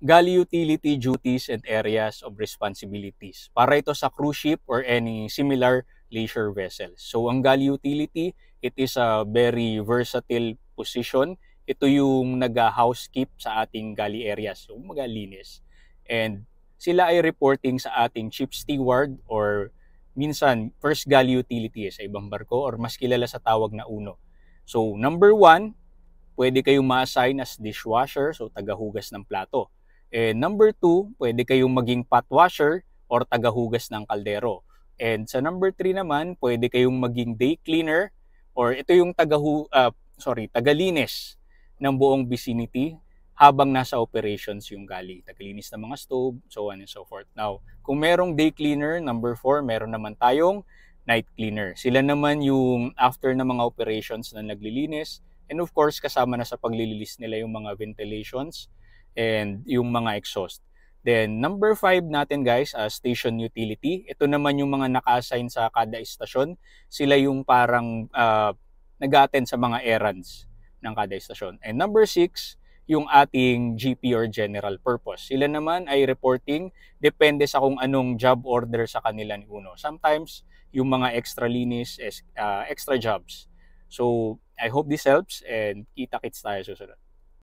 galley utility duties and areas of responsibilities. Para ito sa cruise ship or any similar leisure vessels. So ang galley utility, it is a very versatile position. Ito yung nag-housekeep sa ating galley areas, yung magalinis. And sila ay reporting sa ating chief steward or minsan first galley utility sa ibang barko or mas kilala sa tawag na uno. So number one, pwede kayong ma-assign as dishwasher, so tagahugas ng plato. And number 2, pwede kayong maging pot washer or tagahugas ng kaldero. And sa number 3 naman, pwede kayong maging day cleaner or ito yung tagalinis ng buong vicinity habang nasa operations yung galley. Tagalinis ng mga stove, so on and so forth. Now, kung merong day cleaner, number 4, meron naman tayong night cleaner. Sila naman yung after ng mga operations na naglilinis. And of course, kasama na sa paglilinis nila yung mga ventilations and yung mga exhaust. Then, number 5 natin guys, station utility. Ito naman yung mga naka-assign sa kada istasyon. Sila yung parang nag-attend sa mga errands ng kada istasyon. And number 6, yung ating GP or general purpose. Sila naman ay reporting, depende sa kung anong job order sa kanila ni Uno. Sometimes, yung mga extra linis, extra jobs. So, I hope this helps and kita-kits tayo susunod.